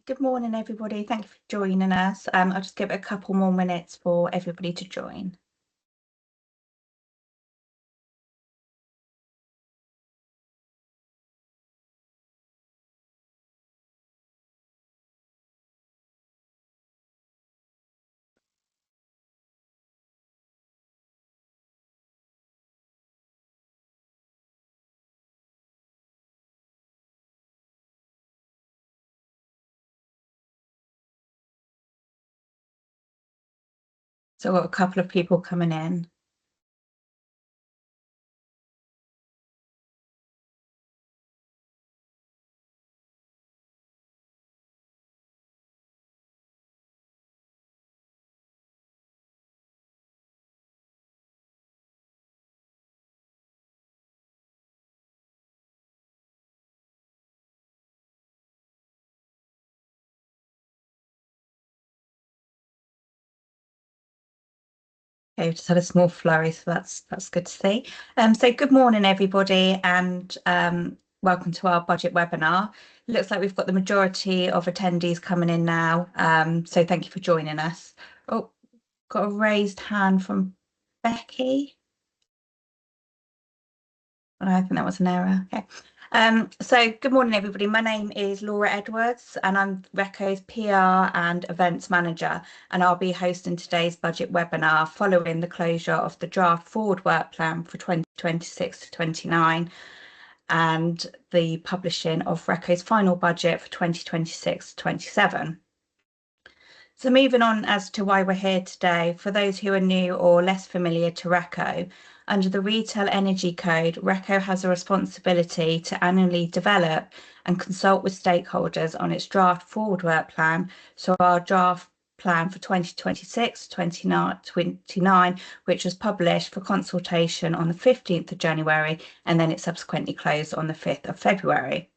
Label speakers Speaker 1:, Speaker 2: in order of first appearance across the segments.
Speaker 1: Good morning, everybody. Thank you for joining us. I'll just give it a couple more minutes for everybody to join. So I've got a couple of people coming in. Okay, we've just had a small flurry, so that's good to see. So good morning, everybody, and welcome to our budget webinar. It looks like we've got the majority of attendees coming in now, so thank you for joining us. Oh, got a raised hand from Becky. I think that was an error. Okay. So good morning, everybody. My name is Laura Edwards, and I'm RECCo's PR and events manager, and I'll be hosting today's budget webinar following the closure of the draft forward work plan for 2026 to 29 and the publishing of RECCo's final budget for 2026 to 27. So moving on as to why we're here today, for those who are new or less familiar to RECCo, under the Retail Energy Code, RECCo has a responsibility to annually develop and consult with stakeholders on its draft forward work plan. So our draft plan for 2026-29, which was published for consultation on the 15th of January, and then it subsequently closed on the 5th of February.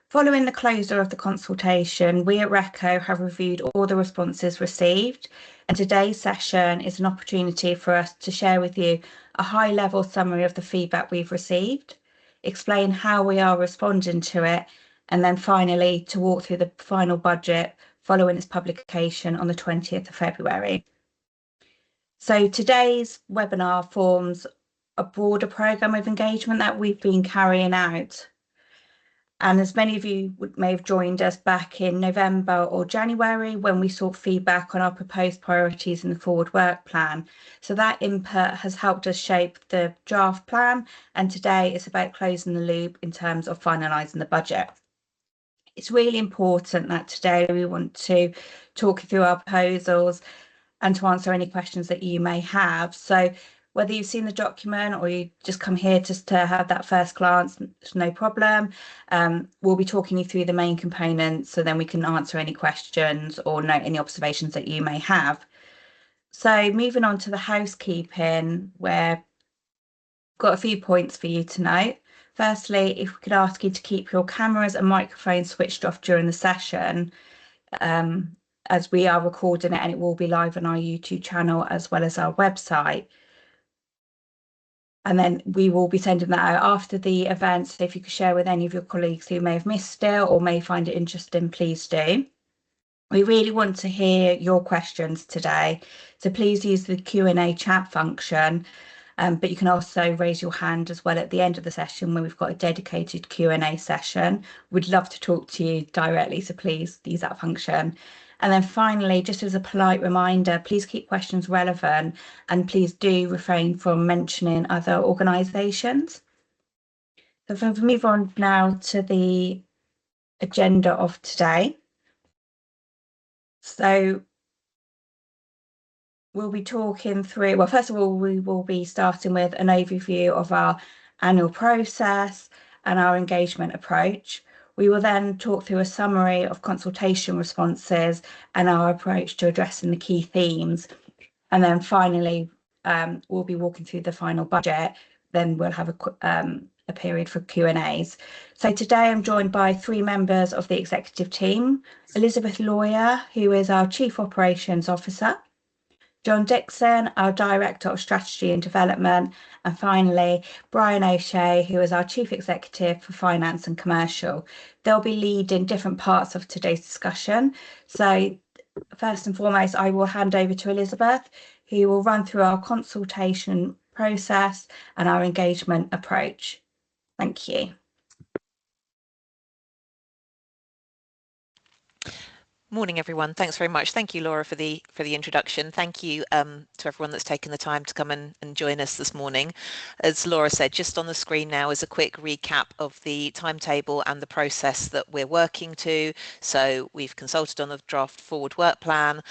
Speaker 1: Following the closure of the consultation, we at RECCo have reviewed all the responses received, and today's session is an opportunity for us to share with you a high-level summary of the feedback we've received, explain how we are responding to it, and then finally to walk through the final budget following its publication on the 20th of February. So today's webinar forms a broader programme of engagement that we've been carrying out. And as many of you may have joined us back in November or January when we sought feedback on our proposed priorities in the forward work plan. So that input has helped us shape the draft plan, and today it's about closing the loop in terms of finalising the budget. It's really important that today we want to talk you through our proposals and to answer any questions that you may have. So whether you've seen the document or you just come here just to have that first glance, it's no problem. We'll be talking you through the main components, so then we can answer any questions or note any observations that you may have. So moving on to the housekeeping, where we've got a few points for you to note. Firstly, if we could ask you to keep your cameras and microphones switched off during the session, as we are recording it and it will be live on our YouTube channel as well as our website. And then we will be sending that out after the event. So if you could share with any of your colleagues who may have missed it or may find it interesting, please do. We really want to hear your questions today. So please use the Q&A chat function, but you can also raise your hand as well at the end of the session when we've got a dedicated Q&A session. We'd love to talk to you directly, so please use that function. And then finally, just as a polite reminder, please keep questions relevant and please do refrain from mentioning other organisations. So if we move on now to the agenda of today. So we'll be talking through, well, first of all, we will be starting with an overview of our annual process and our engagement approach. We will then talk through a summary of consultation responses and our approach to addressing the key themes. And then finally, we'll be walking through the final budget. Then we'll have a period for Q&As. So today I'm joined by three members of the executive team: Elizabeth Lawyer, who is our Chief Operations Officer; John Dixon, our Director of Strategy and Development, and finally, Brian O'Shea, who is our Chief Executive for Finance and Commercial. They'll be leading different parts of today's discussion. So first and foremost, I will hand over to Elizabeth, who will run through our consultation process and our engagement approach. Thank you.
Speaker 2: Morning, everyone. Thanks very much. Thank you, Laura, for the introduction. Thank you to everyone that's taken the time to come and join us this morning. As Laura said, just on the screen now is a quick recap of the timetable and the process that we're working to. So we've consulted on the draft forward work plan.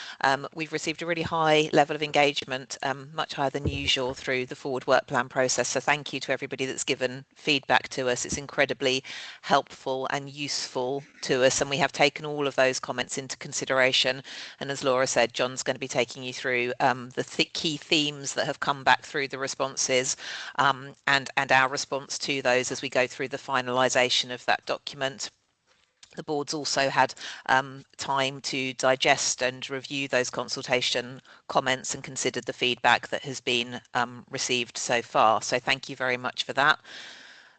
Speaker 2: We've received a really high level of engagement, much higher than usual through the forward work plan process. So thank you to everybody that's given feedback to us. It's incredibly helpful and useful to us, and we have taken all of those comments into consideration. And as Laura said, John's going to be taking you through the key themes that have come back through the responses and our response to those as we go through the finalisation of that document. The board's also had time to digest and review those consultation comments and considered the feedback that has been received so far. So thank you very much for that.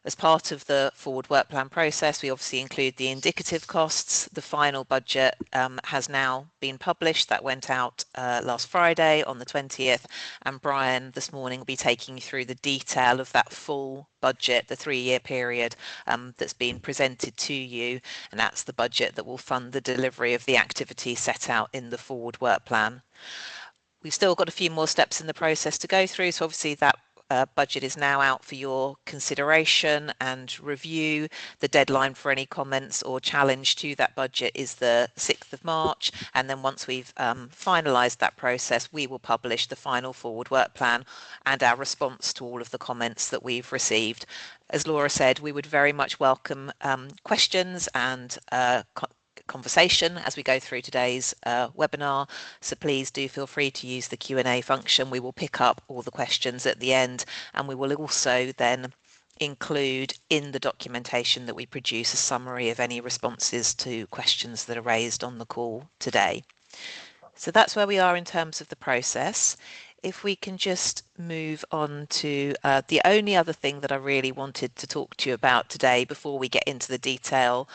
Speaker 2: As part of the forward work plan process, we obviously include the indicative costs. The final budget has now been published. That went out last Friday on the 20th, and Brian this morning will be taking you through the detail of that full budget, the 3-year period that's been presented to you, and that's the budget that will fund the delivery of the activities set out in the forward work plan. We've still got a few more steps in the process to go through, so obviously that budget is now out for your consideration and review. The deadline for any comments or challenge to that budget is the 6th of March, and then once we've finalised that process, we will publish the final forward work plan and our response to all of the comments that we've received. As Laura said, we would very much welcome questions and conversation as we go through today's webinar, so please do feel free to use the Q&A function. We will pick up all the questions at the end, and we will also then include in the documentation that we produce a summary of any responses to questions that are raised on the call today. So that's where we are in terms of the process. If we can just move on to the only other thing that I really wanted to talk to you about today before we get into the detail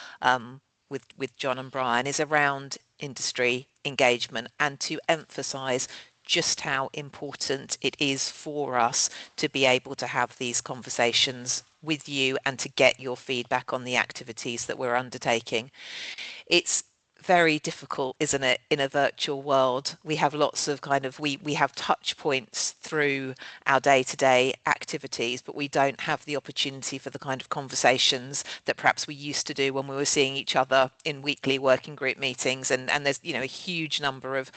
Speaker 2: with John and Brian is around industry engagement, and to emphasise just how important it is for us to be able to have these conversations with you and to get your feedback on the activities that we're undertaking. It's very difficult, isn't it, in a virtual world? We have lots of we have touch points through our day-to-day activities, but we don't have the opportunity for the kind of conversations that perhaps we used to do when we were seeing each other in weekly working group meetings. And there's a huge number of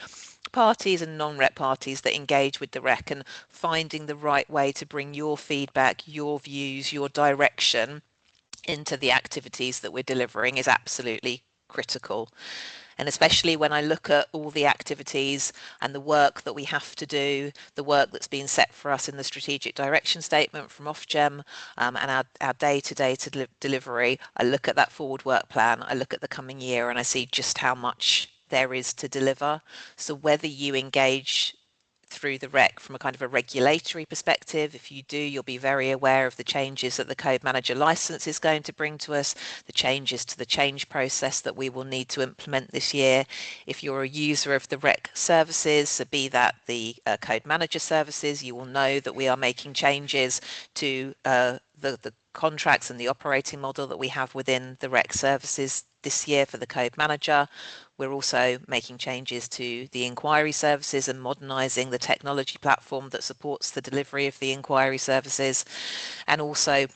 Speaker 2: parties and non-REC parties that engage with the REC, and finding the right way to bring your feedback, your views, your direction into the activities that we're delivering is absolutely critical. And especially when I look at all the activities and the work that we have to do, the work that's been set for us in the strategic direction statement from Ofgem and our day-to-day delivery, I look at that forward work plan, I look at the coming year, and I see just how much there is to deliver. So whether you engage through the REC from a kind of a regulatory perspective, if you do, you'll be very aware of the changes that the Code Manager licence is going to bring to us, the changes to the change process that we will need to implement this year. If you're a user of the REC services, so be that the Code Manager services, you will know that we are making changes to the contracts and the operating model that we have within the REC services this year for the Code Manager. We're also making changes to the inquiry services and modernising the technology platform that supports the delivery of the inquiry services. And also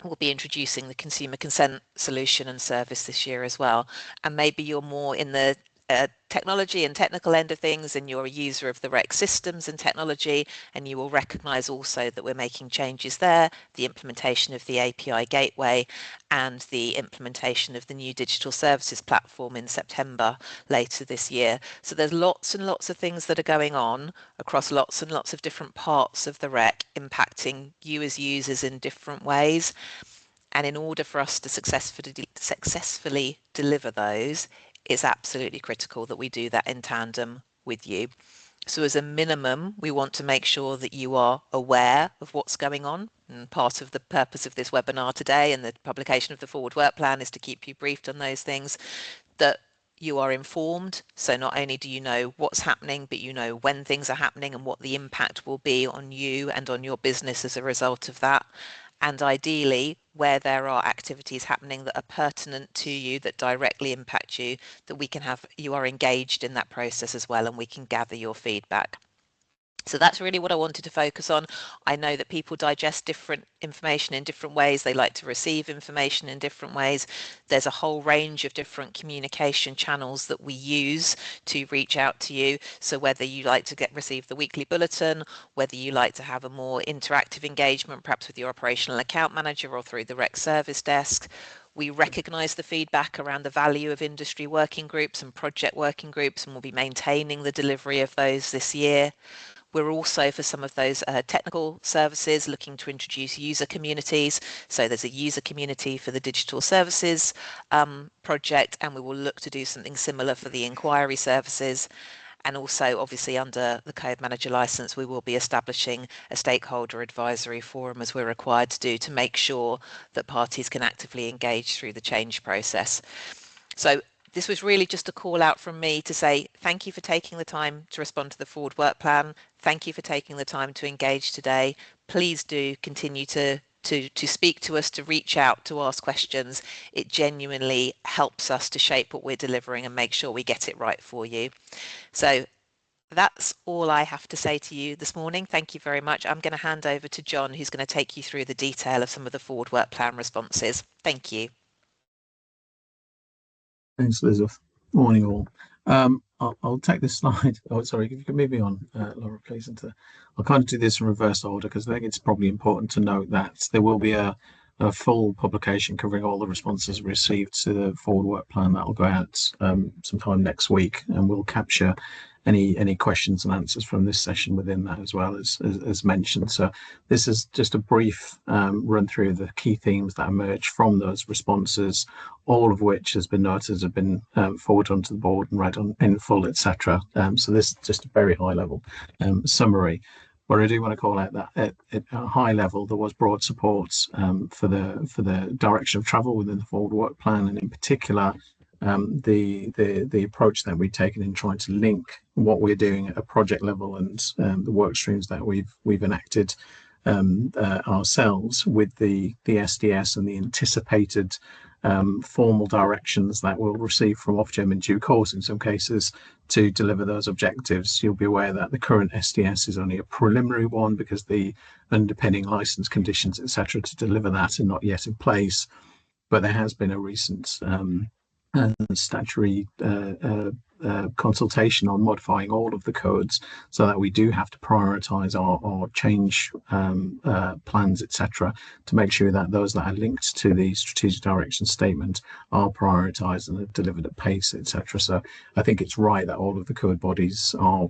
Speaker 2: we'll be introducing the consumer consent solution and service this year as well. And maybe you're more in the technology and technical end of things, and you're a user of the REC systems and technology, and you will recognise also that we're making changes there, the implementation of the API gateway and the implementation of the new digital services platform in September later this year. So there's lots and lots of things that are going on across lots and lots of different parts of the REC, impacting you as users in different ways. And in order for us to successfully deliver those, it's absolutely critical that we do that in tandem with you. So as a minimum, we want to make sure that you are aware of what's going on. And part of the purpose of this webinar today and the publication of the forward work plan is to keep you briefed on those things, that you are informed. So not only do you know what's happening, but you know when things are happening and what the impact will be on you and on your business as a result of that. And ideally, where there are activities happening that are pertinent to you, that directly impact you, that we can have, you are engaged in that process as well, and we can gather your feedback. So that's really what I wanted to focus on. I know that people digest different information in different ways. They like to receive information in different ways. There's a whole range of different communication channels that we use to reach out to you. So whether you like to receive the weekly bulletin, whether you like to have a more interactive engagement, perhaps with your operational account manager or through the RECCo service desk, we recognise the feedback around the value of industry working groups and project working groups, and we'll be maintaining the delivery of those this year. We're also, for some of those technical services, looking to introduce user communities. So there's a user community for the digital services project, and we will look to do something similar for the inquiry services. And also, obviously, under the Code Manager license, we will be establishing a stakeholder advisory forum, as we're required to do, to make sure that parties can actively engage through the change process. So this was really just a call out from me to say thank you for taking the time to respond to the forward work plan. Thank you for taking the time to engage today. Please do continue to speak to us, to reach out, to ask questions. It genuinely helps us to shape what we're delivering and make sure we get it right for you. So that's all I have to say to you this morning. Thank you very much. I'm going to hand over to John, who's going to take you through the detail of some of the forward work plan responses. Thank you.
Speaker 3: Thanks, Elizabeth. Morning, all. I'll take this slide. Oh, sorry, if you can move me on, Laura, please. I'll kind of do this in reverse order because I think it's probably important to note that there will be a full publication covering all the responses received to the forward work plan that will go out sometime next week, and we'll capture any questions and answers from this session within that as well as mentioned. So this is just a brief run through of the key themes that emerge from those responses, all of which has been noted have been forwarded onto the board and read in full, etc. So this is just a very high level summary. But I do want to call out that at a high level there was broad support for the direction of travel within the forward work plan, and in particular the approach that we've taken in trying to link what we're doing at a project level and the work streams that we've enacted ourselves with the SDS and the anticipated formal directions that we'll receive from Ofgem in due course in some cases to deliver those objectives. You'll be aware that the current SDS is only a preliminary one because the underpinning license conditions, etc., to deliver that are not yet in place, but there has been a recent statutory consultation on modifying all of the codes so that we do have to prioritise our change plans, etc., to make sure that those that are linked to the strategic direction statement are prioritised and are delivered at pace, etc. So I think it's right that all of the code bodies are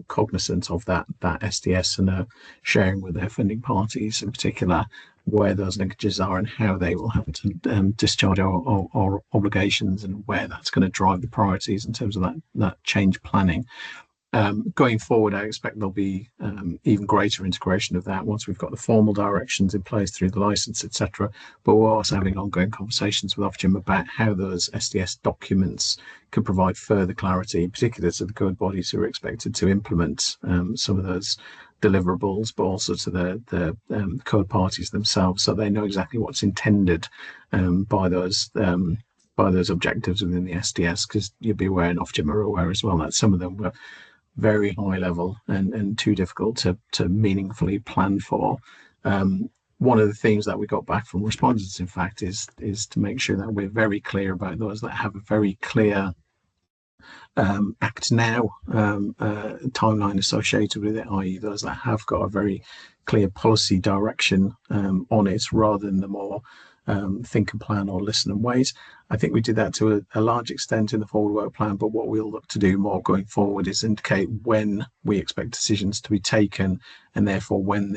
Speaker 3: cognizant of that SDS and are sharing with their funding parties in particular where those linkages are and how they will have to discharge our obligations and where that's going to drive the priorities in terms of that change planning. Going forward, I expect there'll be even greater integration of that once we've got the formal directions in place through the license, etc. But we're also having ongoing conversations with Ofgem about how those SDS documents can provide further clarity, in particular to the code bodies who are expected to implement some of those deliverables, but also to the code parties themselves, so they know exactly what's intended by those objectives within the SDS. Because you'll be aware, and Ofgem are aware as well, that some of them were very high level and too difficult to meaningfully plan for. One of the themes that we got back from respondents, in fact, is to make sure that we're very clear about those that have a very clear act now timeline associated with it, i.e. those that have got a very clear policy direction on it, rather than the more think and plan or listen and wait. I think we did that to a large extent in the forward work plan, but what we'll look to do more going forward is indicate when we expect decisions to be taken and therefore when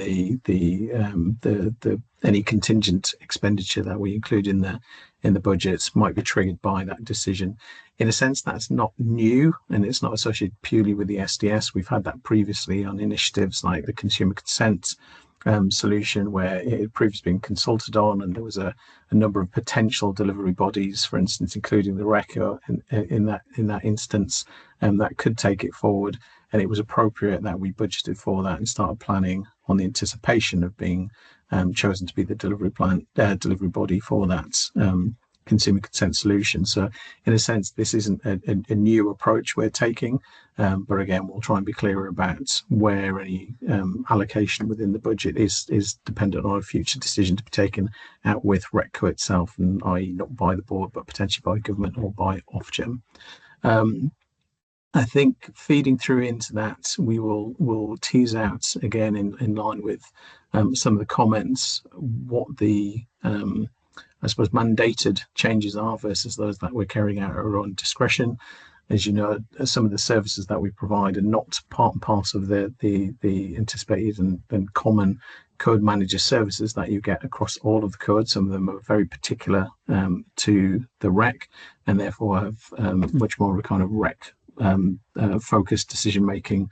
Speaker 3: any contingent expenditure that we include in the budgets might be triggered by that decision. In a sense, that's not new, and it's not associated purely with the SDS. We've had that previously on initiatives like the consumer consent solution, where it had previously been consulted on, and there was a number of potential delivery bodies, for instance, including the RECCo in that instance, that could take it forward. And it was appropriate that we budgeted for that and started planning on the anticipation of being chosen to be the delivery body for that consumer consent solution. So in a sense, this isn't a new approach we're taking, but again, we'll try and be clearer about where any allocation within the budget is dependent on a future decision to be taken out with RECCo itself, and i.e. not by the board, but potentially by government or by Ofgem. I think feeding through into that, we'll tease out again in line with some of the comments what the I suppose mandated changes are versus those that we're carrying out at our own discretion. As you know, some of the services that we provide are not part and parcel of the anticipated and common code manager services that you get across all of the codes. Some of them are very particular to the REC, and therefore have much more of a kind of REC focused decision making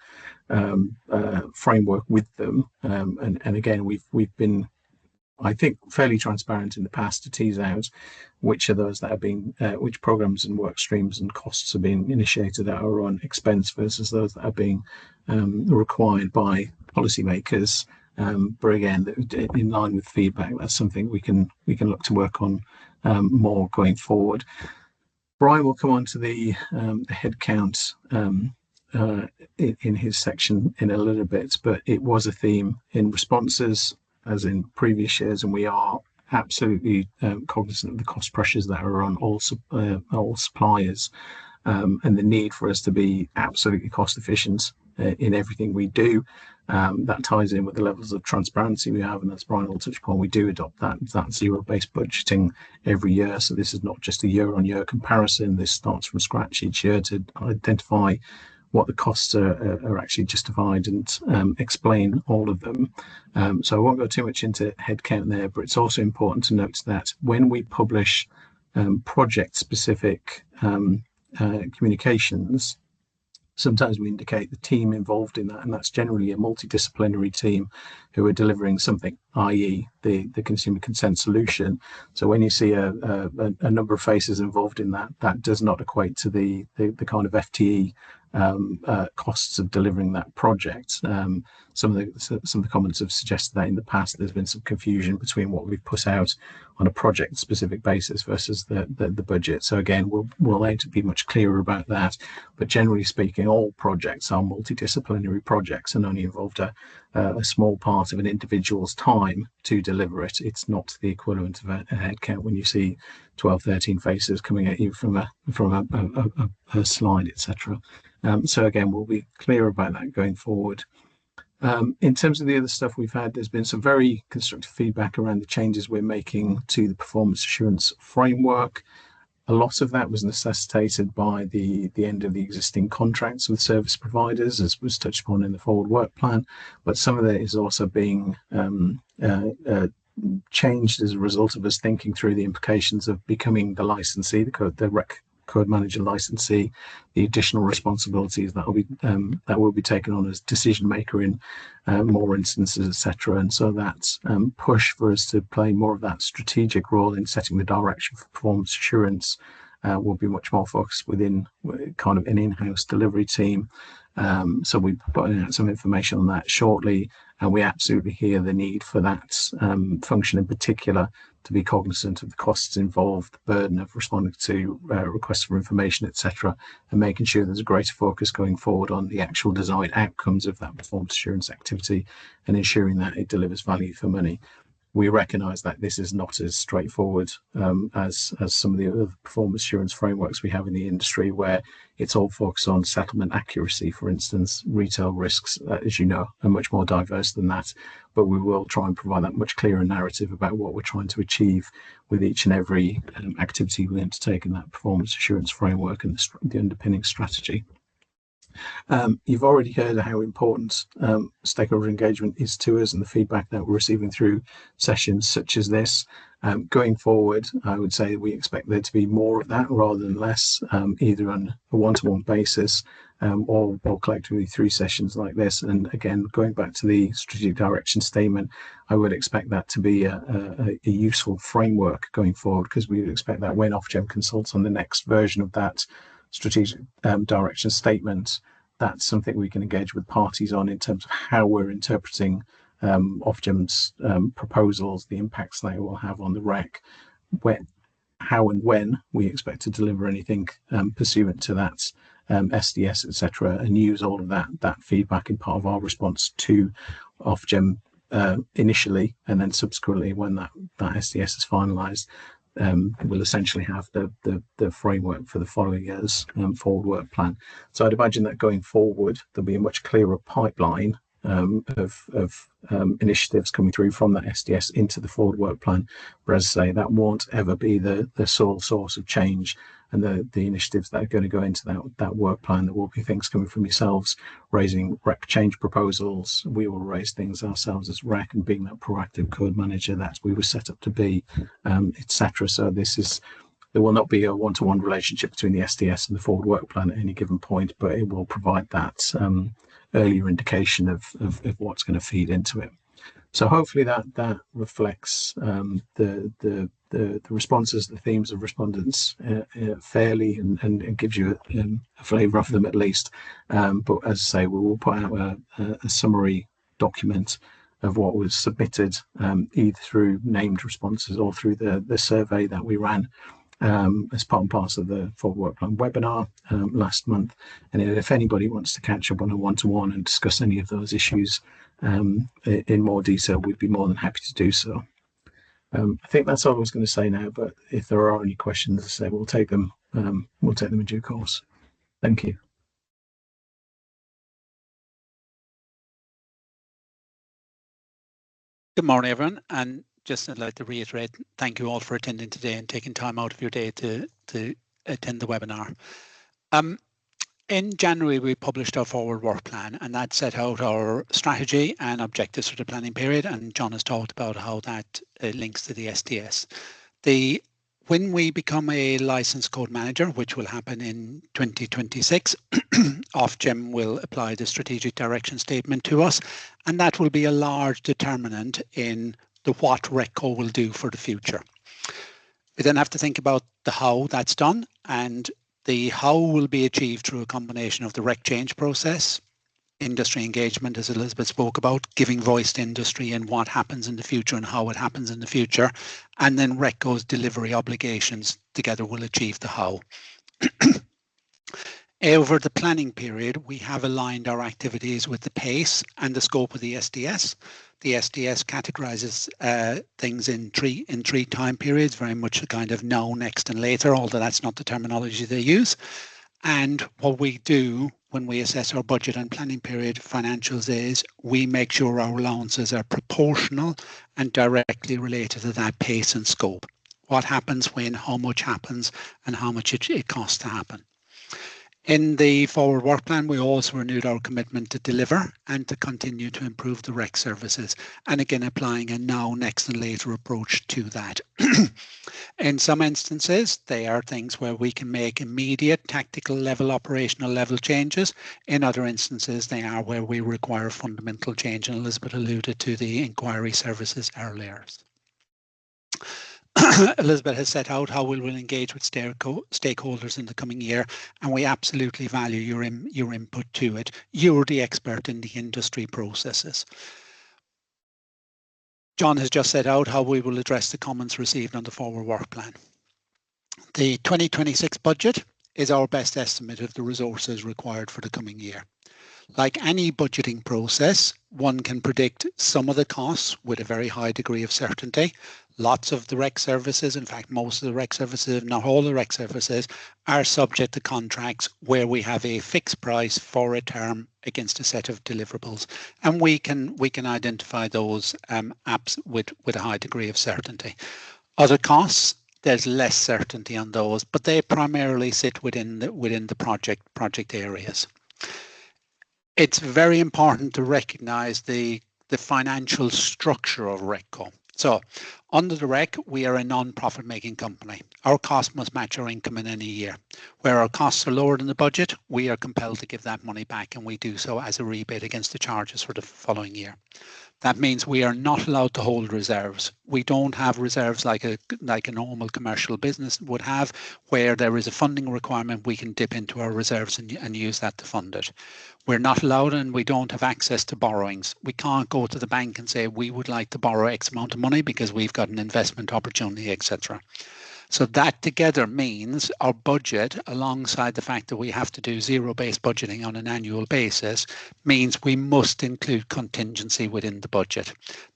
Speaker 3: framework with them. And again, we've been, I think, fairly transparent in the past to tease out which of those that have been, which programs and work streams and costs are being initiated at our own expense versus those that are being required by policymakers. But again, in line with feedback, that's something we can look to work on more going forward. Brian will come on to the headcount in his section in a little bit, but it was a theme in responses as in previous years, and we are absolutely cognizant of the cost pressures that are on all suppliers, and the need for us to be absolutely cost efficient in everything we do. That ties in with the levels of transparency we have, and as Brian will touch upon, we do adopt that zero-based budgeting every year. So this is not just a year-on-year comparison. This starts from scratch each year to identify what the costs are actually justified and explain all of them. So I won't go too much into headcount there, but it's also important to note that when we publish project-specific communications, sometimes we indicate the team involved in that, and that's generally a multidisciplinary team who are delivering something, i.e. the consumer consent solution. So when you see a number of faces involved in that, that does not equate to the kind of FTE costs of delivering that project. Some of the comments have suggested that in the past there's been some confusion between what we've put out on a project specific basis versus the budget. So again, we'll aim to be much clearer about that. But generally speaking, all projects are multidisciplinary projects and only involved a small part of an individual's time to deliver it. It's not the equivalent of a headcount when you see 12, 13 faces coming at you from a slide, etc. So again, we'll be clear about that going forward. In terms of the other stuff we've had, there's been some very constructive feedback around the changes we're making to the performance assurance framework. A lot of that was necessitated by the end of the existing contracts with service providers, as was touched upon in the forward work plan, but some of that is also being changed as a result of us thinking through the implications of becoming the licensee, the REC code manager licensee, the additional responsibilities that will be taken on as decision maker in more instances, etc. And so that push for us to play more of that strategic role in setting the direction for performance assurance will be much more focused within kind of an in-house delivery team. So we'll be putting out some information on that shortly, and we absolutely hear the need for that function in particular to be cognizant of the costs involved, the burden of responding to requests for information, etc., and making sure there's a greater focus going forward on the actual desired outcomes of that performance assurance activity and ensuring that it delivers value for money. We recognise that this is not as straightforward as some of the other performance assurance frameworks we have in the industry, where it's all focused on settlement accuracy. For instance, retail risks, as you know, are much more diverse than that, but we will try and provide that much clearer narrative about what we're trying to achieve with each and every activity we undertake in that performance assurance framework and the underpinning strategy. You've already heard how important stakeholder engagement is to us and the feedback that we're receiving through sessions such as this. Going forward, I would say we expect there to be more of that rather than less, either on a one-to-one basis or collectively through sessions like this. And again, going back to the strategic direction statement, I would expect that to be a useful framework going forward, because we would expect that when Ofgem consults on the next version of that strategic direction statement, that's something we can engage with parties on in terms of how we're interpreting Ofgem's proposals, the impacts they will have on the REC, how and when we expect to deliver anything pursuant to that SDS, etc., and use all of that feedback in part of our response to Ofgem initially, and then subsequently when that SDS is finalised. We'll essentially have the framework for the following year's forward work plan. So I'd imagine that going forward, there'll be a much clearer pipeline of initiatives coming through from that SDS into the forward work plan. But as I say, that won't ever be the sole source of change, and the initiatives that are going to go into that work plan. There will be things coming from yourselves raising REC change proposals. We will raise things ourselves as REC, and being that proactive code manager that we were set up to be, etc. So there will not be a one-to-one relationship between the SDS and the forward work plan at any given point, but it will provide that earlier indication of what's going to feed into it. So hopefully that reflects the responses, the themes of respondents fairly, and gives you a flavour of them at least. But as I say, we will put out a summary document of what was submitted, either through named responses or through the survey that we ran as part and parcel of the Forward Work Plan webinar last month. And if anybody wants to catch up on a one-to-one and discuss any of those issues in more detail, we'd be more than happy to do so. I think that's all I was going to say now, but if there are any questions, as I say, we'll take them in due course. Thank you.
Speaker 4: Good morning, everyone, and just I'd like to reiterate, thank you all for attending today and taking time out of your day to attend the webinar. In January, we published our forward work plan, and that set out our strategy and objectives for the planning period, and John has talked about how that links to the SDS. When we become a licensed code manager, which will happen in 2026, Ofgem will apply the strategic direction statement to us, and that will be a large determinant in what RECCo will do for the future. We then have to think about the how that's done, and the how will be achieved through a combination of the REC change process, industry engagement, as Elizabeth spoke about, giving voice to industry and what happens in the future and how it happens in the future, and then RECCo's delivery obligations together will achieve the how. Over the planning period, we have aligned our activities with the pace and the scope of the SDS. The SDS categorizes things in three time periods, very much a kind of now, next, and later, although that's not the terminology they use. And what we do when we assess our budget and planning period financials is we make sure our allowances are proportional and directly related to that pace and scope. What happens when, how much happens, and how much it costs to happen. In the forward work plan, we also renewed our commitment to deliver and to continue to improve the REC services, and again applying a now, next, and later approach to that. In some instances, they are things where we can make immediate tactical level, operational level changes. In other instances, they are where we require fundamental change, and Elizabeth alluded to the inquiry services earlier. Elizabeth has set out how we will engage with stakeholders in the coming year, and we absolutely value your input to it. You're the expert in the industry processes. John has just set out how we will address the comments received on the forward work plan. The 2026 budget is our best estimate of the resources required for the coming year. Like any budgeting process, one can predict some of the costs with a very high degree of certainty. Lots of the REC services, in fact, most of the REC services, if not all the REC services, are subject to contracts where we have a fixed price for a term against a set of deliverables. And we can identify those apps with a high degree of certainty. Other costs, there's less certainty on those, but they primarily sit within the project areas. It's very important to recognise the financial structure of RECCo. So under the REC, we are a non-profit making company. Our costs must match our income in any year. Where our costs are lower than the budget, we are compelled to give that money back, and we do so as a rebate against the charges for the following year. That means we are not allowed to hold reserves. We don't have reserves like a normal commercial business would have, where there is a funding requirement, we can dip into our reserves and use that to fund it. We're not allowed, and we don't have access to borrowings. We can't go to the bank and say we would like to borrow X amount of money because we've got an investment opportunity, etc. So that together means our budget, alongside the fact that we have to do zero-based budgeting on an annual basis, means we must include contingency within the budget.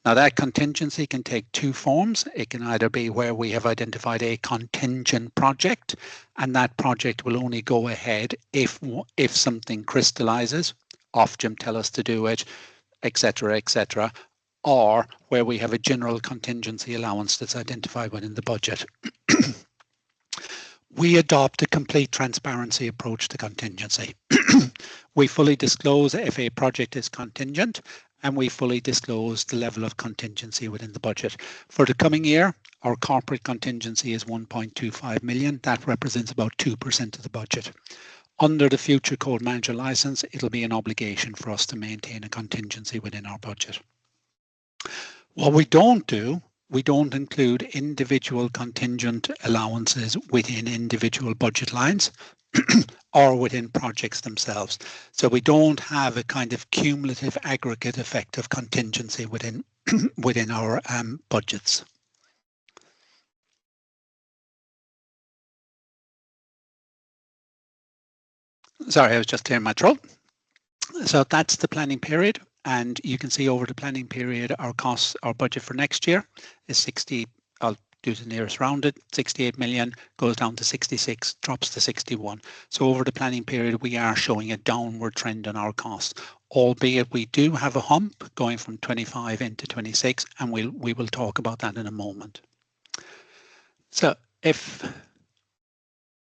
Speaker 4: Now that contingency can take two forms. It can either be where we have identified a contingent project, and that project will only go ahead if something crystallizes, Ofgem tell us to do it, etc., etc., or where we have a general contingency allowance that's identified within the budget. We adopt a complete transparency approach to contingency. We fully disclose if a project is contingent, and we fully disclose the level of contingency within the budget. For the coming year, our corporate contingency is 1.25 million. That represents about 2% of the budget. Under the future Code Manager license, it'll be an obligation for us to maintain a contingency within our budget. What we don't do, we don't include individual contingent allowances within individual budget lines or within projects themselves. So we don't have a kind of cumulative aggregate effect of contingency within within our budgets. Sorry, I was just clearing my throat. So that's the planning period. And you can see over the planning period, our costs, our budget for next year is 60, I'll do the nearest rounded, 68 million, goes down to 66, drops to 61. So over the planning period, we are showing a downward trend in our costs, albeit we do have a hump going from 25 into 26, and we will talk about that in a moment. So if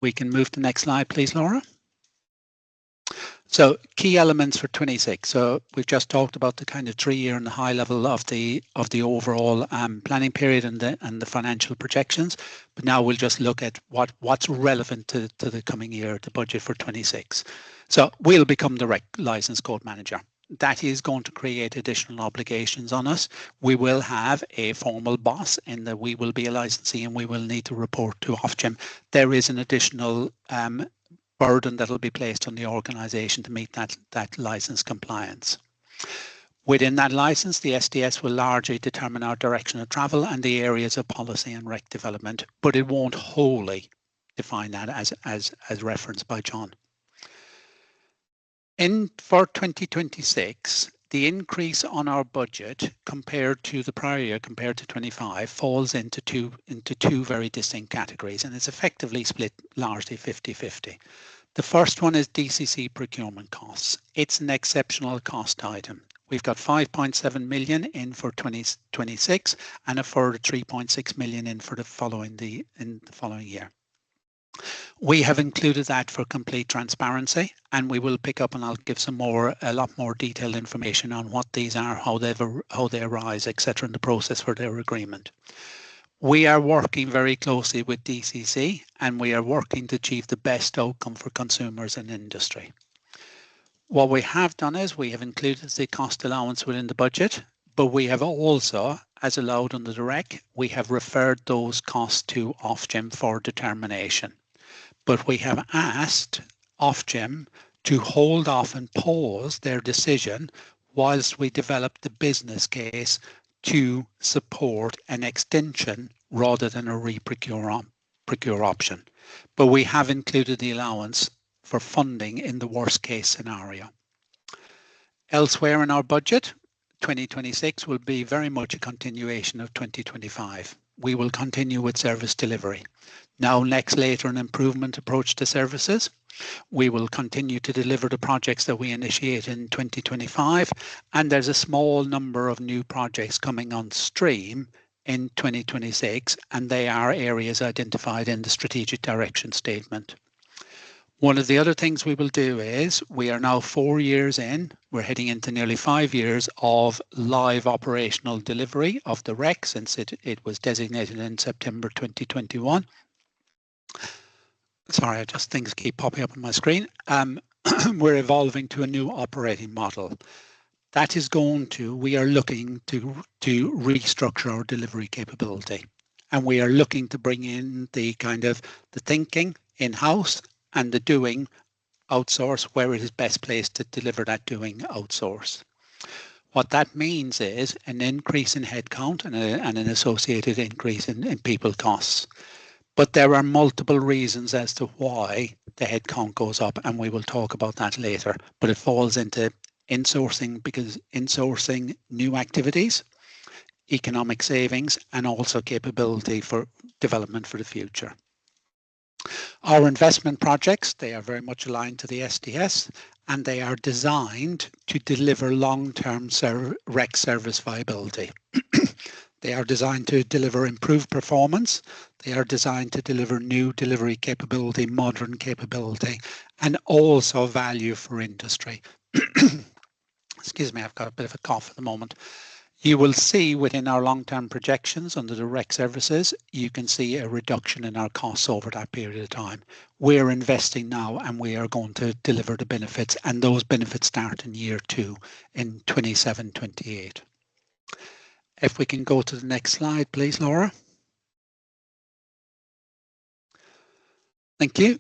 Speaker 4: we can move to the next slide, please, Laura. So key elements for 26. So we've just talked about the kind of 3-year and the high level of the overall planning period and the financial projections. But now we'll just look at what's relevant to the coming year, the budget for 26. So we'll become the REC license code manager. That is going to create additional obligations on us. We will have a formal boss in that we will be a licensee and we will need to report to Ofgem. There is an additional burden that will be placed on the organisation to meet that licence compliance. Within that licence, the SDS will largely determine our direction of travel and the areas of policy and REC development, but it won't wholly define that as referenced by John. For 2026, the increase on our budget compared to the prior year, compared to 25, falls into two very distinct categories, and it's effectively split largely 50-50. The first one is DCC procurement costs. It's an exceptional cost item. We've got 5.7 million in for 2026 and a further 3.6 million in for the following year. We have included that for complete transparency, and we will pick up and I'll give a lot more detailed information on what these are, how they arise, etc., in the process for their agreement. We are working very closely with DCC, and we are working to achieve the best outcome for consumers and industry. What we have done is we have included the cost allowance within the budget, but we have also, as allowed under the REC, we have referred those costs to Ofgem for determination. But we have asked Ofgem to hold off and pause their decision whilst we develop the business case to support an extension rather than a procure option. But we have included the allowance for funding in the worst case scenario. Elsewhere in our budget, 2026 will be very much a continuation of 2025. We will continue with service delivery. Now, later, an improvement approach to services. We will continue to deliver the projects that we initiate in 2025, and there's a small number of new projects coming on stream in 2026, and they are areas identified in the strategic direction statement. One of the other things we will do is, we are now 4 years in, we're heading into nearly 5 years of live operational delivery of the RECC since it was designated in September 2021. Sorry, things keep popping up on my screen. We're evolving to a new operating model. That is we are looking to restructure our delivery capability. And we are looking to bring in the thinking in-house and the doing outsource where it is best placed to deliver that doing outsource. What that means is an increase in headcount and an associated increase in people costs. But there are multiple reasons as to why the headcount goes up, and we will talk about that later. But it falls into insourcing, because insourcing new activities, economic savings, and also capability for development for the future. Our investment projects, they are very much aligned to the SDS, and they are designed to deliver long-term RECC service viability. They are designed to deliver improved performance. They are designed to deliver new delivery capability, modern capability, and also value for industry. Excuse me, I've got a bit of a cough at the moment. You will see within our long-term projections under the RECC services, you can see a reduction in our costs over that period of time. We're investing now and we are going to deliver the benefits, and those benefits start in year 2 in 27-28. If we can go to the next slide, please, Laura. Thank you.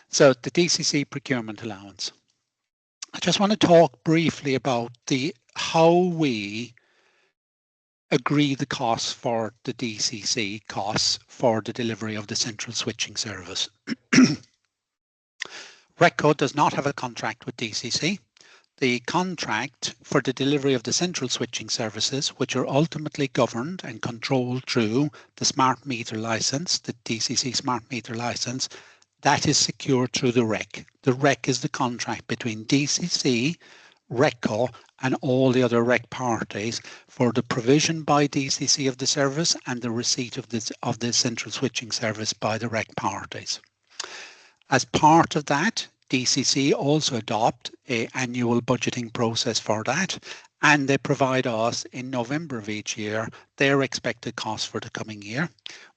Speaker 4: So the DCC procurement allowance. I just want to talk briefly about how we agree the costs for the DCC costs for the delivery of the central switching service. RECCo does not have a contract with DCC. The contract for the delivery of the central switching services, which are ultimately governed and controlled through the smart meter license, the DCC smart meter license, that is secured through the RECC. The RECC is the contract between DCC, RECCo, and all the other RECC parties for the provision by DCC of the service and the receipt of the central switching service by the RECC parties. As part of that, DCC also adopt an annual budgeting process for that, and they provide us in November of each year their expected costs for the coming year.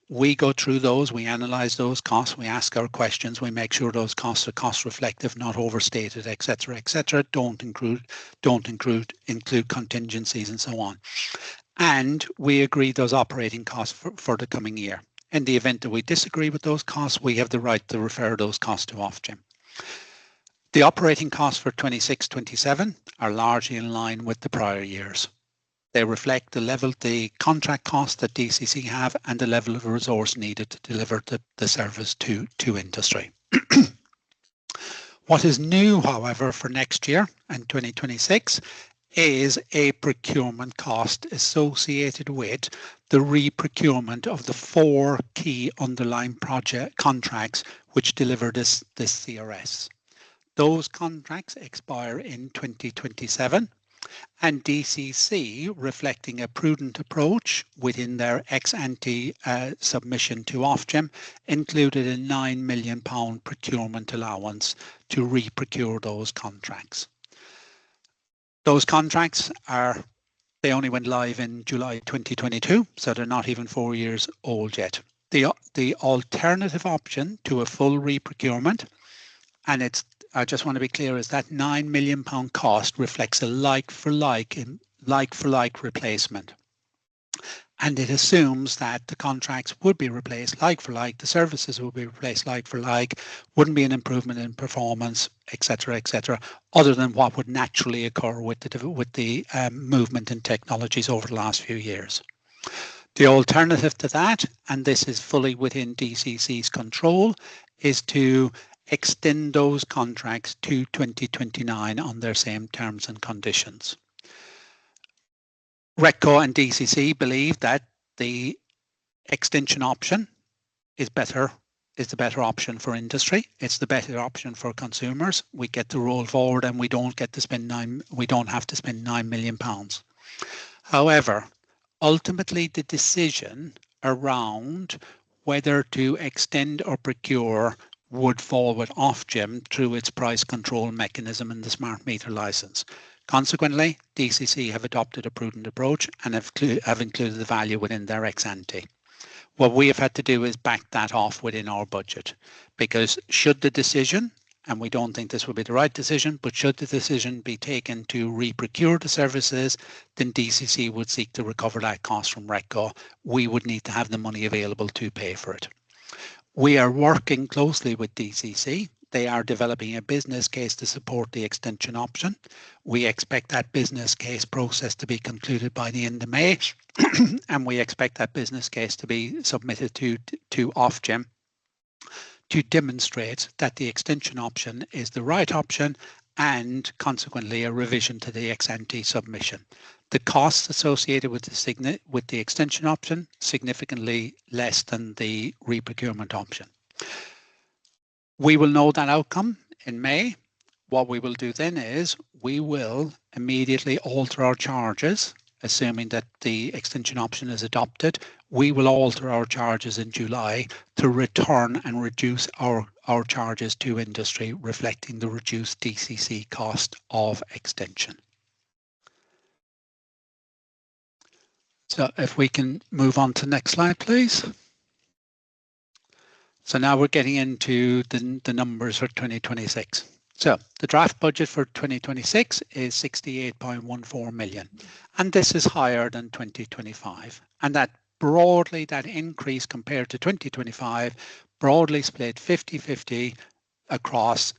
Speaker 4: We go through those, we analyze those costs, we ask our questions, we make sure those costs are cost reflective, not overstated, etc., etc. Don't include contingencies and so on. And we agree those operating costs for the coming year. In the event that we disagree with those costs, we have the right to refer those costs to Ofgem. The operating costs for 26-27 are largely in line with the prior years. They reflect the contract costs that DCC have and the level of resource needed to deliver the service to industry. What is new, however, for next year and 2026 is a procurement cost associated with the re-procurement of the 4 key underlying project contracts which deliver this CRS. Those contracts expire in 2027, and DCC, reflecting a prudent approach within their ex-ante submission to Ofgem, included a £9 million procurement allowance to re-procure those contracts. Those contracts they only went live in July 2022, so they're not even 4 years old yet. The alternative option to a full re-procurement, and I just want to be clear, is that £9 million cost reflects a like-for-like replacement. And it assumes that the contracts would be replaced like-for-like, the services will be replaced like-for-like, wouldn't be an improvement in performance, etc., etc., other than what would naturally occur with the movement in technologies over the last few years. The alternative to that, and this is fully within DCC's control, is to extend those contracts to 2029 on their same terms and conditions. RECCo and DCC believe that the extension option is the better option for industry. It's the better option for consumers. We get to roll forward and we don't have to spend £9 million. However, ultimately the decision around whether to extend or procure would fall with Ofgem through its price control mechanism in the smart meter license. Consequently, DCC have adopted a prudent approach and have included the value within their ex ante. What we have had to do is back that off within our budget, because should the decision, and we don't think this would be the right decision, but should the decision be taken to re-procure the services, then DCC would seek to recover that cost from RECCo. We would need to have the money available to pay for it. We are working closely with DCC. They are developing a business case to support the extension option. We expect that business case process to be concluded by the end of May, and we expect that business case to be submitted to Ofgem to demonstrate that the extension option is the right option and consequently a revision to the ex ante submission. The costs associated with the extension option significantly less than the re-procurement option. We will know that outcome in May. What we will do then is we will immediately alter our charges, assuming that the extension option is adopted. We will alter our charges in July to return and reduce our charges to industry, reflecting the reduced DCC cost of extension. So if we can move on to the next slide, please. So now we're getting into the numbers for 2026. So the draft budget for 2026 is 68.14 million, and this is higher than 2025. And that broadly, that increase compared to 2025, broadly split 50-50 across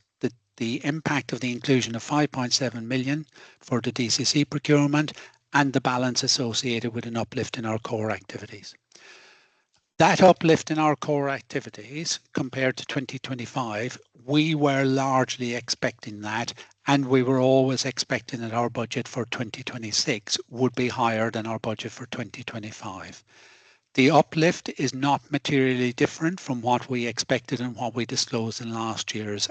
Speaker 4: the impact of the inclusion of 5.7 million for the DCC procurement and the balance associated with an uplift in our core activities. That uplift in our core activities compared to 2025, we were largely expecting that, and we were always expecting that our budget for 2026 would be higher than our budget for 2025. The uplift is not materially different from what we expected and what we disclosed in last year's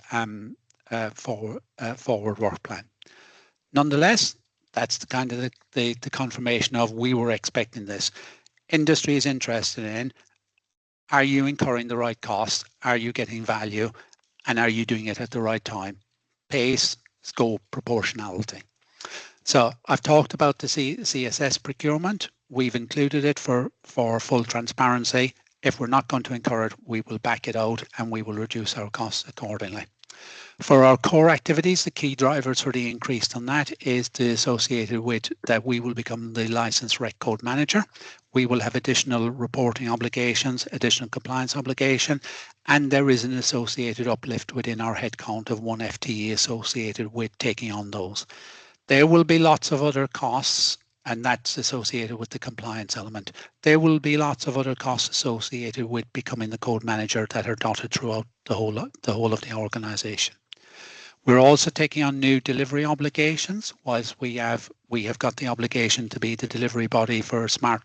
Speaker 4: forward work plan. Nonetheless, that's the kind of the confirmation of we were expecting this. Industry is interested in, are you incurring the right costs? Are you getting value? And are you doing it at the right time? Pace, scope, proportionality. So I've talked about the CSS procurement. We've included it for full transparency. If we're not going to incur it, we will back it out and we will reduce our costs accordingly. For our core activities, the key drivers for the increase on that is associated with that we will become the licensed RECCo manager. We will have additional reporting obligations, additional compliance obligation, and there is an associated uplift within our headcount of 1 FTE associated with taking on those. There will be lots of other costs, and that's associated with the compliance element. There will be lots of other costs associated with becoming the code manager that are dotted throughout the whole of the organisation. We're also taking on new delivery obligations, whilst we have got the obligation to be the delivery body for smart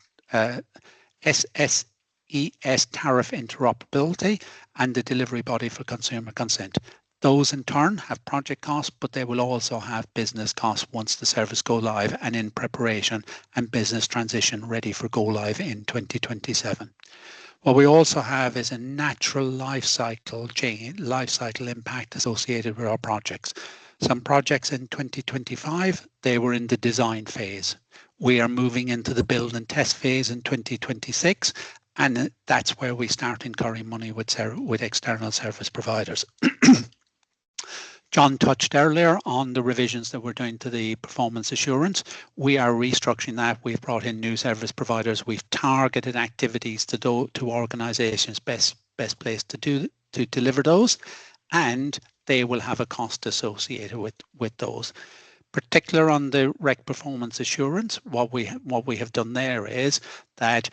Speaker 4: SSES tariff interoperability and the delivery body for consumer consent. Those in turn have project costs, but they will also have business costs once the service go live and in preparation and business transition ready for go live in 2027. What we also have is a natural life cycle impact associated with our projects. Some projects in 2025, they were in the design phase. We are moving into the build and test phase in 2026, and that's where we start incurring money with external service providers. John touched earlier on the revisions that we're doing to the performance assurance. We are restructuring that. We've brought in new service providers. We've targeted activities to organisations best placed to deliver those, and they will have a cost associated with those. Particular on the REC performance assurance, what we have done there is that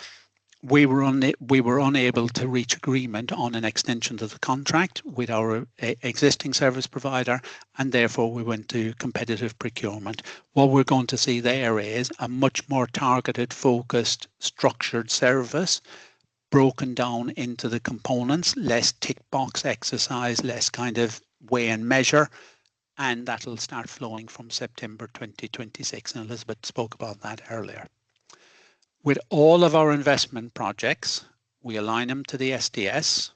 Speaker 4: we were unable to reach agreement on an extension to the contract with our existing service provider, and therefore we went to competitive procurement. What we're going to see there is a much more targeted, focused, structured service broken down into the components, less tick box exercise, less kind of weigh and measure, and that'll start flowing from September 2026. And Elizabeth spoke about that earlier. With all of our investment projects, we align them to the SDS,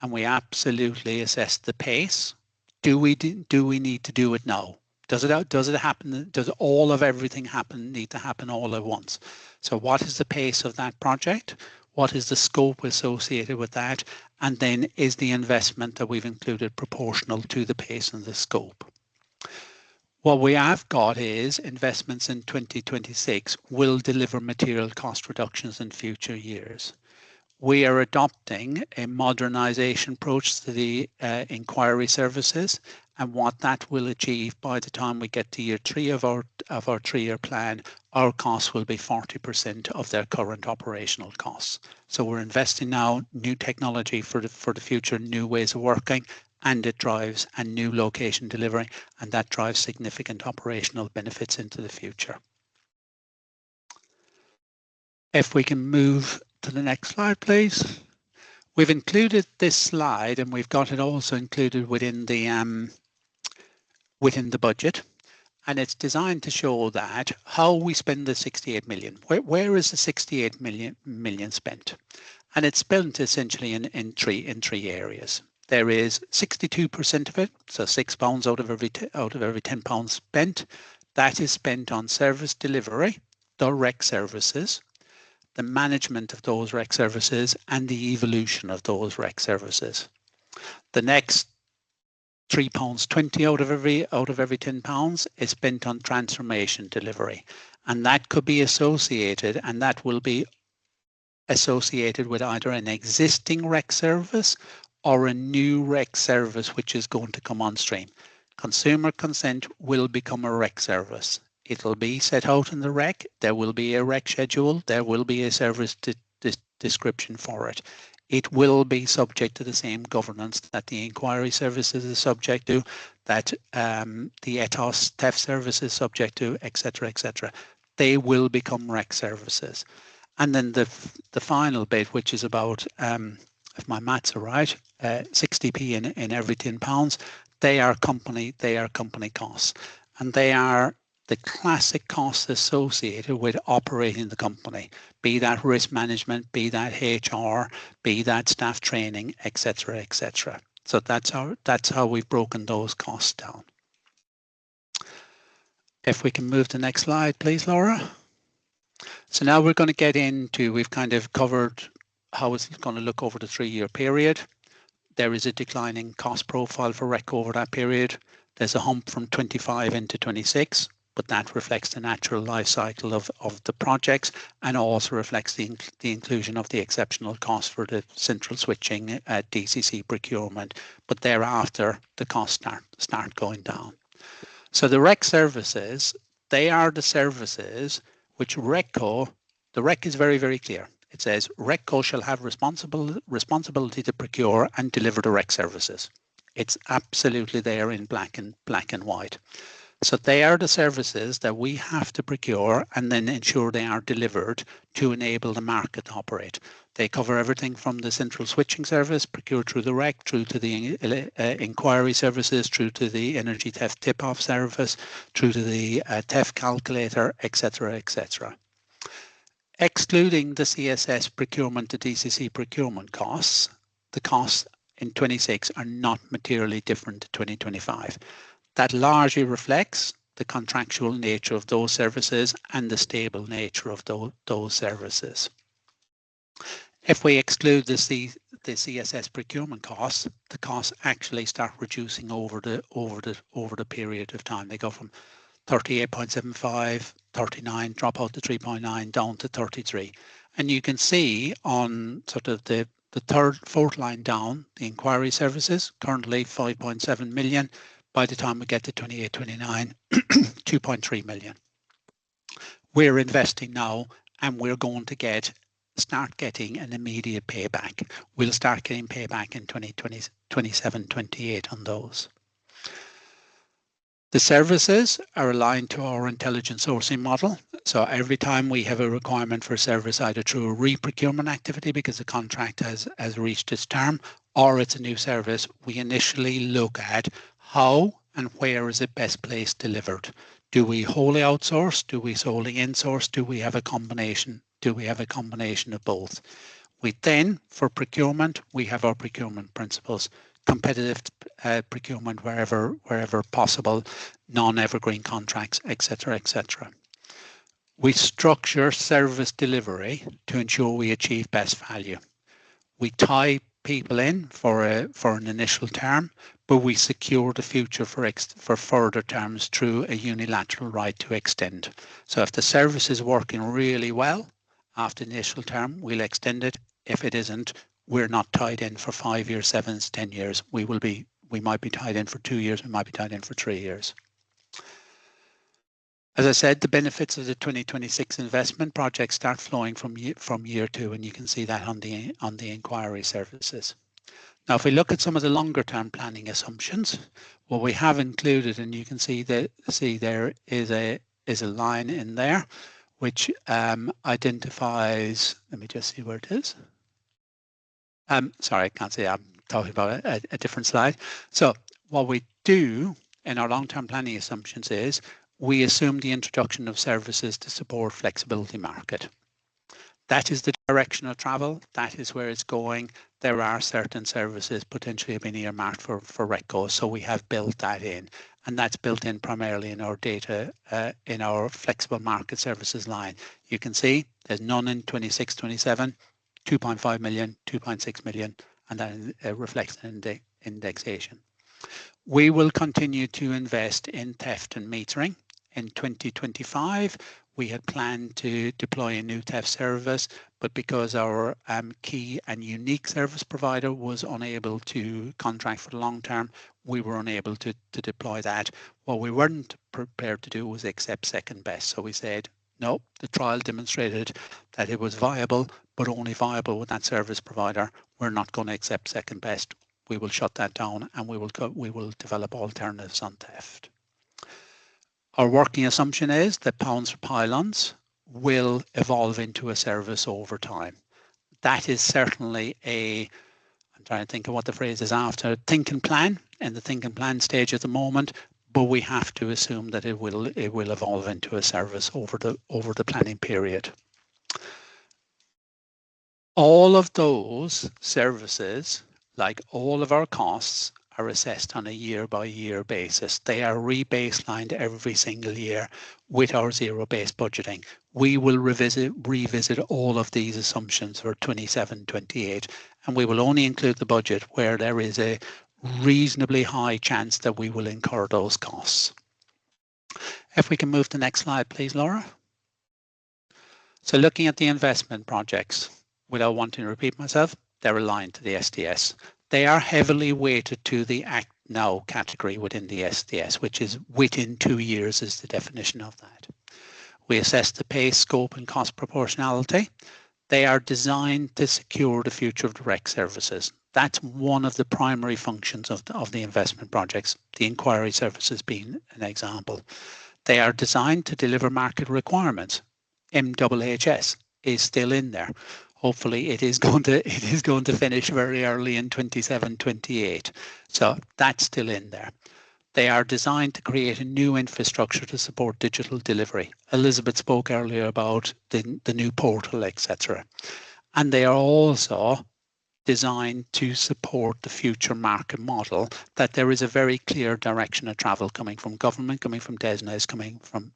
Speaker 4: and we absolutely assess the pace. Do we need to do it now? Does it happen? Does all of everything need to happen all at once? So what is the pace of that project? What is the scope associated with that? And then is the investment that we've included proportional to the pace and the scope? What we have got is investments in 2026 will deliver material cost reductions in future years. We are adopting a modernisation approach to the inquiry services, and what that will achieve by the time we get to year 3 of our 3-year plan, our costs will be 40% of their current operational costs. So we're investing now new technology for the future, new ways of working, and it drives a new location delivery, and that drives significant operational benefits into the future. If we can move to the next slide, please. We've included this slide, and we've got it also included within the budget, and it's designed to show that how we spend the 68 million. Where is the 68 million spent? And it's spent essentially in three areas. There is 62% of it, so £6 out of every £10 spent. That is spent on service delivery, direct services, the management of those RECC services, and the evolution of those RECC services. The next £3.20 out of every £10 is spent on transformation delivery, and that could be associated, and that will be associated with either an existing RECC service or a new RECC service which is going to come on stream. Consumer consent will become a RECC service. It'll be set out in the RECC. There will be a RECC schedule. There will be a service description for it. It will be subject to the same governance that the inquiry services is subject to, that the ETOS TEF service is subject to, etc., etc. They will become RECC services. And then the final bit, which is about, if my maths are right, 60p in every £10, they are company costs, and they are the classic costs associated with operating the company, be that risk management, be that HR, be that staff training, etc., etc. So that's how we've broken those costs down. If we can move to the next slide, please, Laura. So now we're going to get into, we've kind of covered how it's going to look over the 3-year period. There is a declining cost profile for RECCo over that period. There's a hump from 25 into 26. But that reflects the natural life cycle of the projects, and also reflects the inclusion of the exceptional cost for the central switching DCC procurement. But thereafter, the costs start going down. So the RECC services, they are the services which RECCo, the RECC is very, very clear. It says RECCo shall have responsibility to procure and deliver the RECC services. It's absolutely there in black and white. So they are the services that we have to procure and then ensure they are delivered to enable the market to operate. They cover everything from the central switching service procured through the RECC, through to the inquiry services, through to the energy theft tip-off service, through to the theft calculator, etc., etc. Excluding the CSS procurement to DCC procurement costs, the costs in 26 are not materially different to 2025. That largely reflects the contractual nature of those services and the stable nature of those services. If we exclude the CSS procurement costs, the costs actually start reducing over the period of time. They go from 38.75, 39, drop out to 3.9, down to 33. And you can see on sort of the fourth line down, the inquiry services, currently 5.7 million. By the time we get to 28, 29, 2.3 million. We're investing now, and we're going to start getting an immediate payback. We'll start getting payback in 2027, 28 on those. The services are aligned to our intelligent sourcing model. So every time we have a requirement for a service, either through a re-procurement activity because the contract has reached its term, or it's a new service, we initially look at how and where is it best placed delivered. Do we wholly outsource? Do we solely insource? Do we have a combination? Do we have a combination of both? We then, for procurement, we have our procurement principles: competitive procurement wherever possible, non-evergreen contracts, etc., etc. We structure service delivery to ensure we achieve best value. We tie people in for an initial term, but we secure the future for further terms through a unilateral right to extend. So if the service is working really well after the initial term, we'll extend it. If it isn't, we're not tied in for 5 years, 7 to 10 years. We might be tied in for 2 years, we might be tied in for 3 years. As I said, the benefits of the 2026 investment project start flowing from year 2, and you can see that on the inquiry services. Now, if we look at some of the longer term planning assumptions, what we have included, and you can see there is a line in there which identifies. Let me just see where it is. Sorry, I can't see. I'm talking about a different slide. So what we do in our long-term planning assumptions is we assume the introduction of services to support flexibility market. That is the direction of travel. That is where it's going. There are certain services potentially being earmarked for RECCo, so we have built that in, and that's built in primarily in our data, in our flexible market services line. You can see there's none in 26, 27, 2.5 million, 2.6 million, and that reflects the indexation. We will continue to invest in theft and metering. In 2025, we had planned to deploy a new theft service, but because our key and unique service provider was unable to contract for the long term, we were unable to deploy that. What we weren't prepared to do was accept second best. So we said, no, the trial demonstrated that it was viable, but only viable with that service provider. We're not going to accept second best. We will shut that down, and we will develop alternatives on theft. Our working assumption is that pounds for pylons will evolve into a service over time. That is certainly I'm trying to think of what the phrase is after, think and plan, in the think and plan stage at the moment, but we have to assume that it will evolve into a service over the planning period. All of those services, like all of our costs, are assessed on a year-by-year basis. They are re-baselined every single year with our zero-based budgeting. We will revisit all of these assumptions for 27, 28, and we will only include the budget where there is a reasonably high chance that we will incur those costs. If we can move to the next slide, please, Laura. So looking at the investment projects, without wanting to repeat myself, they're aligned to the SDS. They are heavily weighted to the Act Now category within the SDS, which is within 2 years is the definition of that. We assess the pace, scope and cost proportionality. They are designed to secure the future of direct services. That's one of the primary functions of the investment projects, the inquiry services being an example. They are designed to deliver market requirements. MHHS is still in there. Hopefully it is going to finish very early in 27, 28. So that's still in there. They are designed to create a new infrastructure to support digital delivery. Elizabeth spoke earlier about the new portal, etc. And they are also designed to support the future market model, that there is a very clear direction of travel coming from government, coming from DESNAs, coming from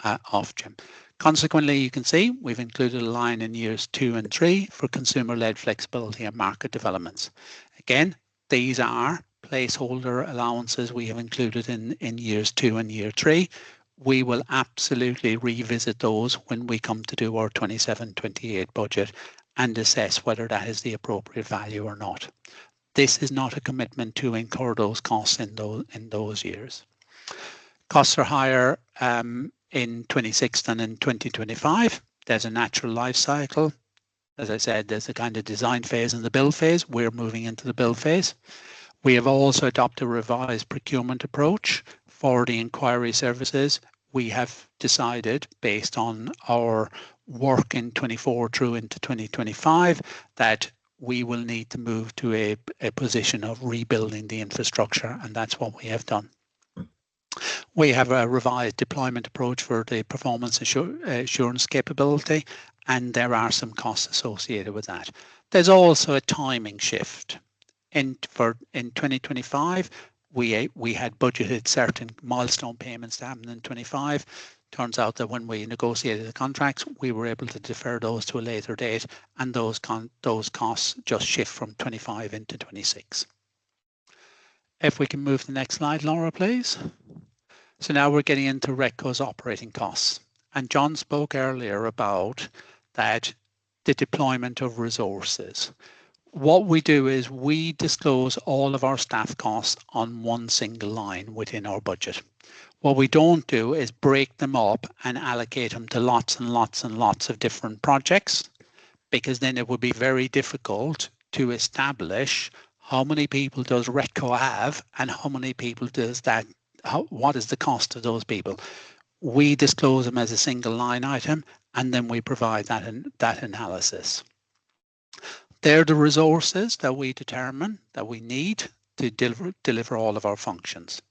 Speaker 4: Ofgem. Consequently, you can see we've included a line in years 2 and 3 for consumer-led flexibility and market developments. Again, these are placeholder allowances we have included in years 2 and year 3. We will absolutely revisit those when we come to do our 27-28 budget and assess whether that is the appropriate value or not. This is not a commitment to incur those costs in those years. Costs are higher in 26 than in 2025. There's a natural life cycle. As I said, there's a kind of design phase and the build phase. We're moving into the build phase. We have also adopted a revised procurement approach for the inquiry services. We have decided, based on our work in 24 through into 2025, that we will need to move to a position of rebuilding the infrastructure, and that's what we have done. We have a revised deployment approach for the performance assurance capability, and there are some costs associated with that. There's also a timing shift. In 2025, we had budgeted certain milestone payments to happen in 25. Turns out that when we negotiated the contracts, we were able to defer those to a later date, and those costs just shift from 25 into 26. If we can move to the next slide, Laura, please. So now we're getting into RECCo's operating costs. And John spoke earlier about that the deployment of resources. What we do is we disclose all of our staff costs on one single line within our budget. What we don't do is break them up and allocate them to lots and lots and lots of different projects, because then it would be very difficult to establish how many people does RECCo have and how many people does that, what is the cost of those people. We disclose them as a single line item, and then we provide that analysis. They're the resources that we determine that we need to deliver all of our functions.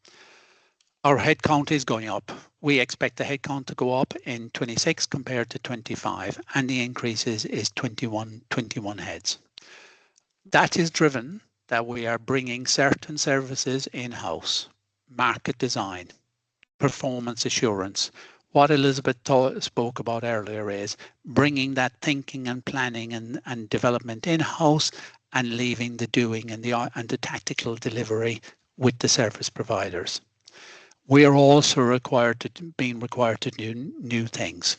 Speaker 4: Our headcount is going up. We expect the headcount to go up in 26 compared to 25, and the increase is 21 heads. That is driven that we are bringing certain services in-house, market design, performance assurance. What Elizabeth spoke about earlier is bringing that thinking and planning and development in-house and leaving the doing and the tactical delivery with the service providers. We are also being required to do new things,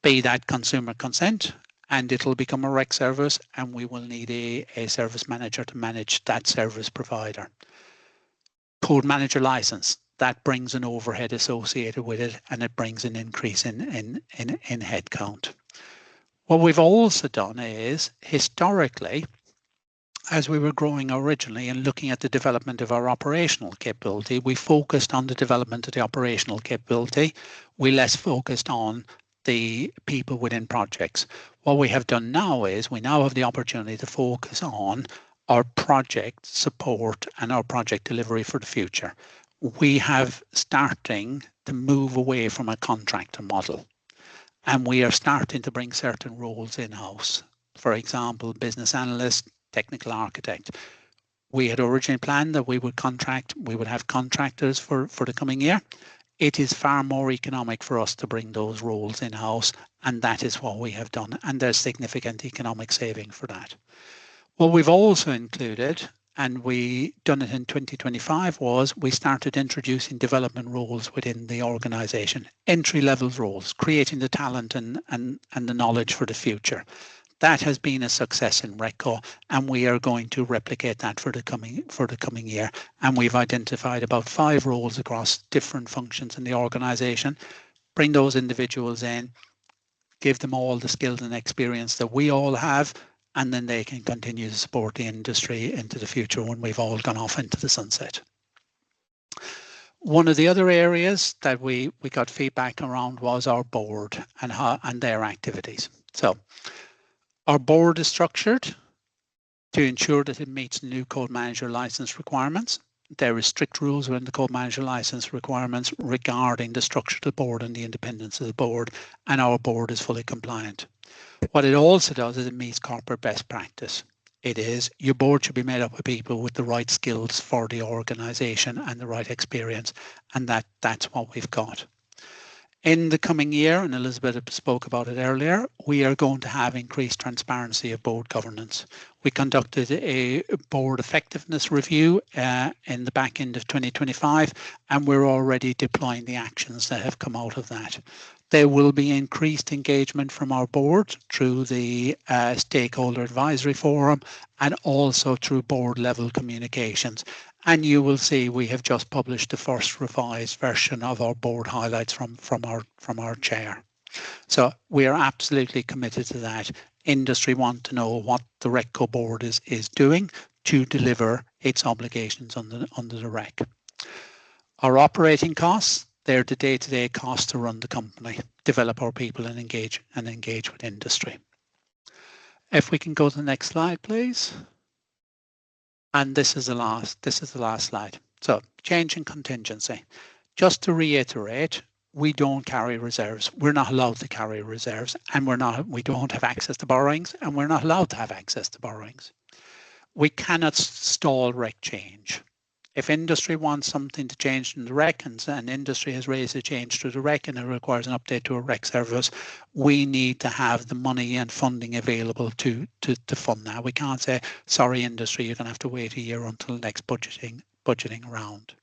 Speaker 4: be that consumer consent, and it'll become a RECC service, and we will need a service manager to manage that service provider. Code manager license, that brings an overhead associated with it, and it brings an increase in headcount. What we've also done is, historically, as we were growing originally and looking at the development of our operational capability, we focused on the development of the operational capability. We less focused on the people within projects. What we have done now is we now have the opportunity to focus on our project support and our project delivery for the future. We have starting to move away from a contractor model, and we are starting to bring certain roles in-house. For example, business analyst, technical architect. We had originally planned that we would have contractors for the coming year. It is far more economic for us to bring those roles in-house, and that is what we have done, and there's significant economic saving for that. What we've also included, and we done it in 2025, was we started introducing development roles within the organisation, entry-level roles, creating the talent and the knowledge for the future. That has been a success in RECCo, and we are going to replicate that for the coming year. And we've identified about 5 roles across different functions in the organisation. Bring those individuals in, give them all the skills and experience that we all have, and then they can continue to support the industry into the future when we've all gone off into the sunset. One of the other areas that we got feedback around was our board and their activities. So our board is structured to ensure that it meets new code manager license requirements. There is strict rules within the code manager license requirements regarding the structure of the board and the independence of the board, and our board is fully compliant. What it also does is it meets corporate best practice. It is your board should be made up of people with the right skills for the organisation and the right experience, and that's what we've got. In the coming year, and Elizabeth spoke about it earlier, we are going to have increased transparency of board governance. We conducted a board effectiveness review in the back end of 2025, and we're already deploying the actions that have come out of that. There will be increased engagement from our board through the stakeholder advisory forum and also through board level communications. And you will see we have just published the first revised version of our board highlights from our chair. So we are absolutely committed to that. Industry want to know what the RECCo board is doing to deliver its obligations under the REC. Our operating costs, they're the day-to-day costs to run the company, develop our people and engage with industry. If we can go to the next slide, please. And this is the last slide. So change in contingency. Just to reiterate, we don't carry reserves. We're not allowed to carry reserves, and we don't have access to borrowings, and we're not allowed to have access to borrowings. We cannot stall REC change. If industry wants something to change in the REC, and industry has raised a change to the REC and it requires an update to a REC service, we need to have the money and funding available to fund that. We can't say, sorry, industry, you're going to have to wait a year until the next budgeting round.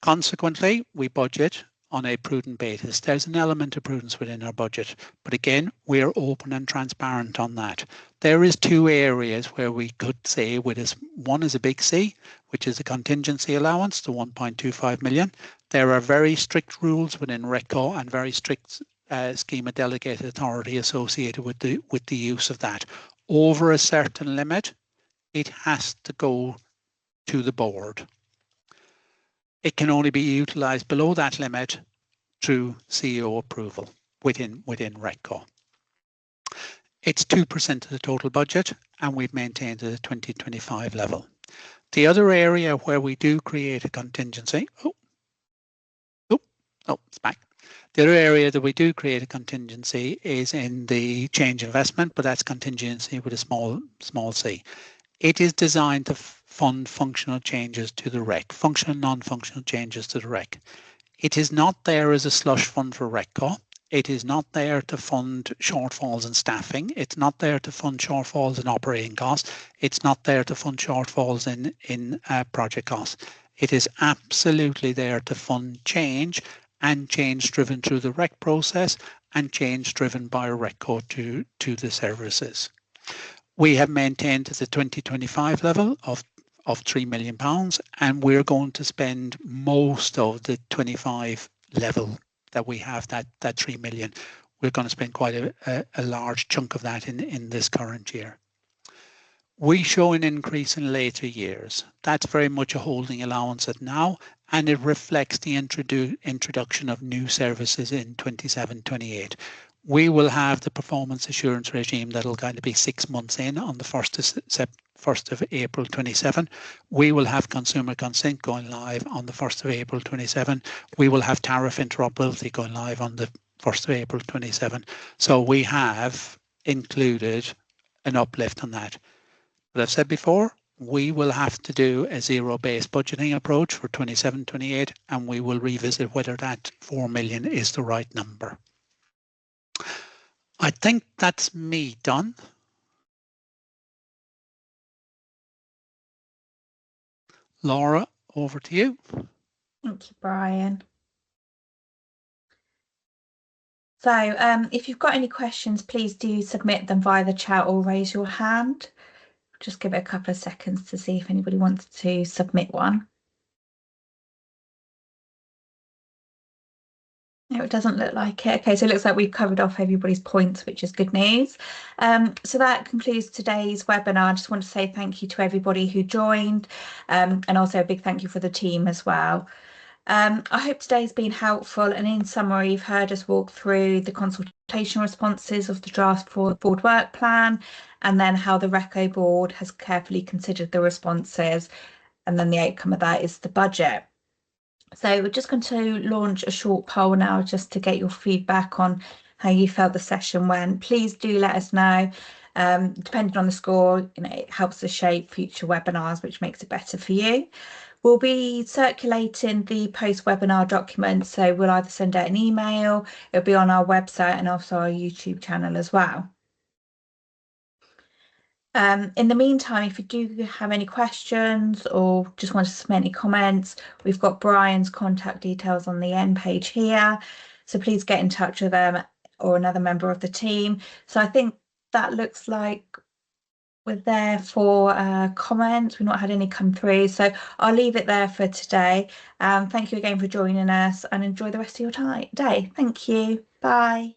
Speaker 4: Consequently, we budget on a prudent basis. There's an element of prudence within our budget, but again, we're open and transparent on that. There is two areas where we could say one is a big C, which is a contingency allowance, the 1.25 million. There are very strict rules within RECCo and very strict schema delegated authority associated with the use of that. Over a certain limit, it has to go to the board. It can only be utilised below that limit through CEO approval within RECCo. It's 2% of the total budget, and we've maintained it at 2025 level. The other area where we do create a contingency, it's back. The other area that we do create a contingency is in the change investment, but that's contingency with a small c. It is designed to fund functional changes to the REC, functional and non-functional changes to the REC. It is not there as a slush fund for RECCo. It is not there to fund shortfalls in staffing. It's not there to fund shortfalls in operating costs. It's not there to fund shortfalls in project costs. It is absolutely there to fund change, and change driven through the REC process, and change driven by RECCo to the services. We have maintained the 2025 level of £3 million, and we're going to spend most of the 25 level that we have, that 3 million. We're going to spend quite a large chunk of that in this current year. We show an increase in later years. That's very much a holding allowance at now, and it reflects the introduction of new services in 27-28. We will have the performance assurance regime that'll kind of be 6 months in on the 1st of April 27. We will have consumer consent going live on the 1st of April 27. We will have tariff interoperability going live on the 1st of April 27. So we have included an uplift on that. But I've said before, we will have to do a zero-based budgeting approach for 27-28, and we will revisit whether that 4 million is the right number. I think that's me done. Laura, over to you.
Speaker 1: Thank you, Brian. So if you've got any questions, please do submit them via the chat or raise your hand. Just give it a couple of seconds to see if anybody wants to submit one. No, it doesn't look like it. Okay, so it looks like we've covered off everybody's points, which is good news. So that concludes today's webinar. I just want to say thank you to everybody who joined, and also a big thank you for the team as well. I hope today's been helpful, and in summary, you've heard us walk through the consultation responses of the draft board work plan, and then how the RECCo board has carefully considered the responses, and then the outcome of that is the budget. So we're just going to launch a short poll now just to get your feedback on how you felt the session went. Please do let us know. Depending on the score, it helps us shape future webinars, which makes it better for you. We'll be circulating the post-webinar document, so we'll either send out an email, it'll be on our website and also our YouTube channel as well. In the meantime, if you do have any questions or just want to submit any comments, we've got Brian's contact details on the end page here, so please get in touch with them or another member of the team. So I think that looks like we're there for comments. We've not had any come through, so I'll leave it there for today. Thank you again for joining us, and enjoy the rest of your day. Thank you. Bye.